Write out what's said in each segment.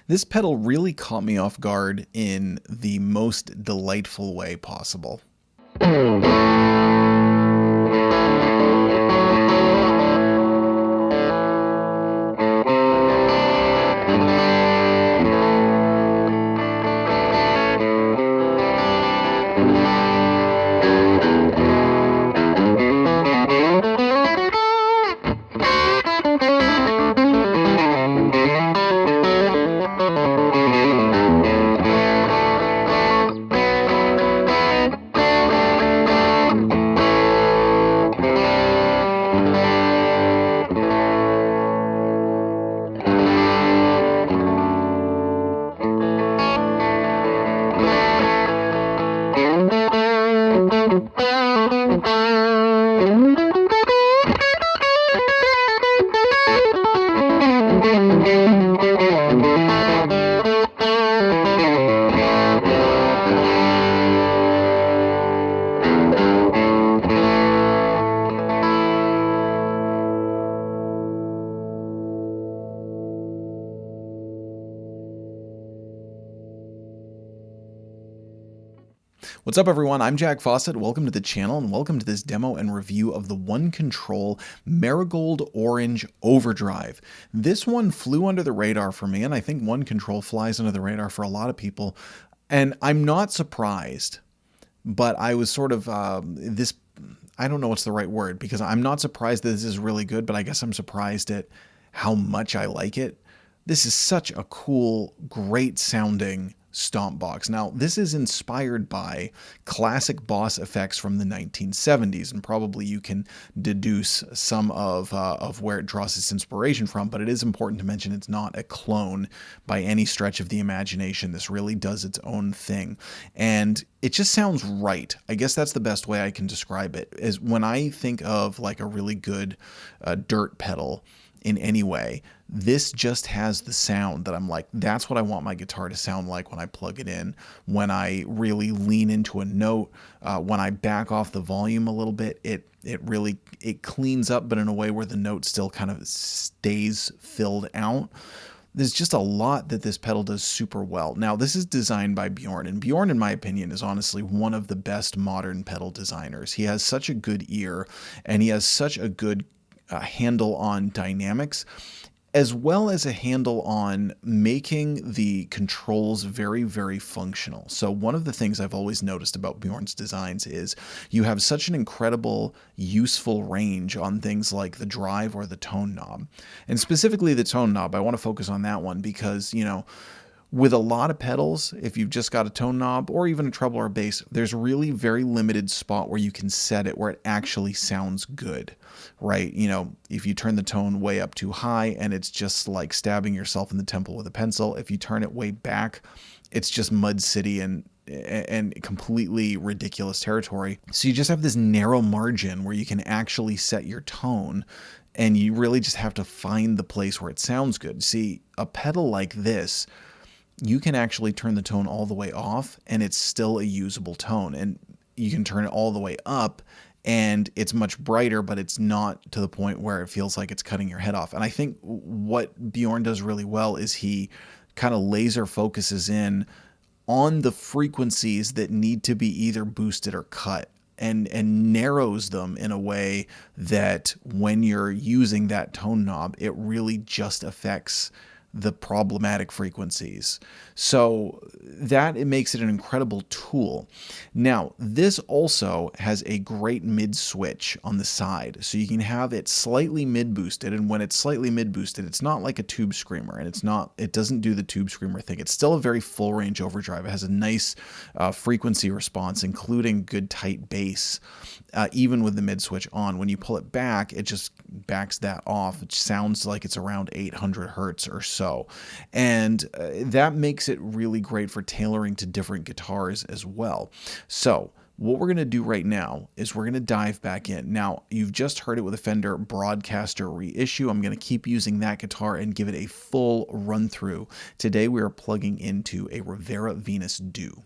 This pedal really caught me off guard in the most delightful way possible. What's up everyone, I'm Jack Fossett, welcome to the channel and welcome to this demo and review of the One Control Marigold Orange Overdrive. This one flew under the radar for me, and I think One Control flies under the radar for a lot of people, and I'm not surprised, but I was sort of, I don't know what's the right word, because I'm not surprised that this is really good, but I guess I'm surprised at how much I like it. This is such a cool, great sounding stomp box. Now, this is inspired by classic Boss effects from the 1970s, and probably you can deduce some of where it draws its inspiration from, but it is important to mention it's not a clone by any stretch of the imagination. This really does its own thing, and it just sounds right. I guess that's the best way I can describe it, is when I think of like a really good dirt pedal in any way, this just has the sound that I'm like, that's what I want my guitar to sound like when I plug it in, when I really lean into a note, when I back off the volume a little bit, it really cleans up, but in a way where the note still kind of stays filled out. There's just a lot that this pedal does super well. Now, this is designed by Bjorn, and Bjorn, in my opinion, is honestly one of the best modern pedal designers. He has such a good ear, and he has such a good handle on dynamics, as well as a handle on making the controls very, very functional. So one of the things I've always noticed about Bjorn's designs is you have such an incredible, useful range on things like the drive or the tone knob. And specifically the tone knob, I want to focus on that one because, you know, with a lot of pedals, if you've just got a tone knob or even a treble or a bass, there's really very limited spot where you can set it where it actually sounds good, right? You know, if you turn the tone way up too high and it's just like stabbing yourself in the temple with a pencil. If you turn it way back, it's just Mud City and completely ridiculous territory. So you just have this narrow margin where you can actually set your tone, and you really just have to find the place where it sounds good. See, a pedal like this, you can actually turn the tone all the way off and it's still a usable tone, and you can turn it all the way up and it's much brighter, but it's not to the point where it feels like it's cutting your head off. And I think what Bjorn does really well is he kind of laser focuses in on the frequencies that need to be either boosted or cut, and narrows them in a way that when you're using that tone knob, it really just affects the problematic frequencies. So that it makes it an incredible tool. Now, this also has a great mid switch on the side, so you can have it slightly mid boosted, and when it's slightly mid boosted, it's not like a tube screamer, and it doesn't do the tube screamer thing. It's still a very full range overdrive. It has a nice frequency response, including good tight bass, even with the mid switch on. When you pull it back, it just backs that off. It sounds like it's around 800 hertz or so, and that makes it really great for tailoring to different guitars as well. So what we're going to do right now is we're going to dive back in. Now, you've just heard it with a Fender Broadcaster reissue. I'm going to keep using that guitar and give it a full run through. Today we are plugging into a Rivera Venus Deux.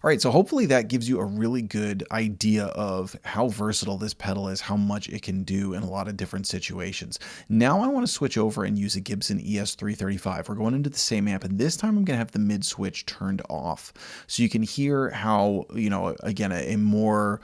All right, so hopefully that gives you a really good idea of how versatile this pedal is, how much it can do in a lot of different situations. Now I want to switch over and use a Gibson ES335. We're going into the same amp, and this time I'm going to have the mid switch turned off. So you can hear how, again, a more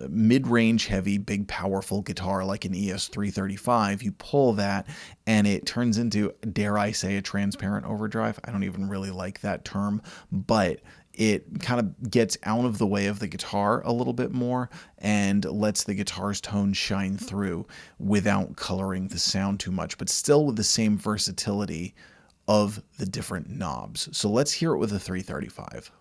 mid-range heavy, big, powerful guitar like an ES335, you pull that and it turns into, dare I say, a transparent overdrive. I don't even really like that term, but it kind of gets out of the way of the guitar a little bit more and lets the guitar's tone shine through without coloring the sound too much, but still with the same versatility of the different knobs. So let's hear it with a 335.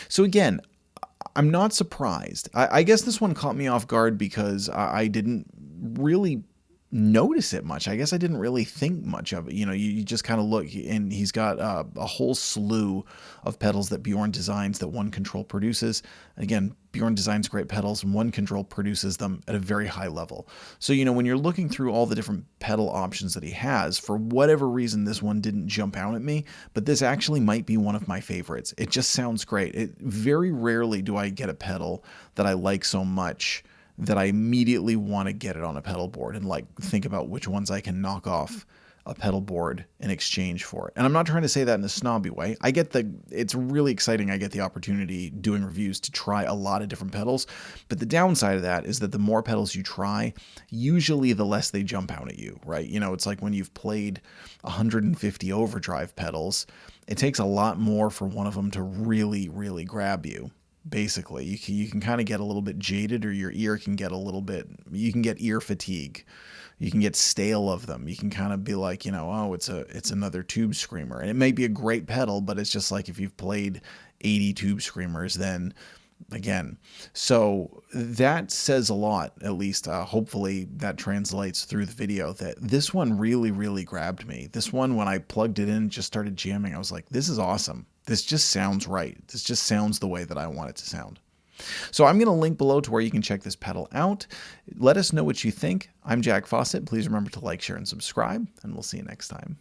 So again, I'm not surprised. I guess this one caught me off guard because I didn't really notice it much. I guess I didn't really think much of it. You just kind of look, and he's got a whole slew of pedals that Bjorn designs that One Control produces. Again, Bjorn designs great pedals, and One Control produces them at a very high level. So, when you're looking through all the different pedal options that he has, for whatever reason, this one didn't jump out at me, but this actually might be one of my favorites. It just sounds great. Very rarely do I get a pedal that I like so much that I immediately want to get it on a pedal board and think about which ones I can knock off a pedal board in exchange for it. And I'm not trying to say that in a snobby way. It's really exciting. I get the opportunity doing reviews to try a lot of different pedals, but the downside of that is that the more pedals you try, usually the less they jump out at you, right? It's like when you've played 150 overdrive pedals, it takes a lot more for one of them to really, really grab you. Basically, you can kind of get a little bit jaded, or your ear can get you can get ear fatigue. You can get stale of them. You can kind of be like, oh, it's another tube screamer. And it may be a great pedal, but it's just like if you've played 80 tube screamers, then again. So that says a lot, at least. Hopefully that translates through the video, that this one really, really grabbed me. This one, when I plugged it in and just started jamming, I was like, this is awesome. This just sounds right. This just sounds the way that I want it to sound. So I'm going to link below to where you can check this pedal out. Let us know what you think. I'm Jack Fossett. Please remember to like, share, and subscribe, and we'll see you next time.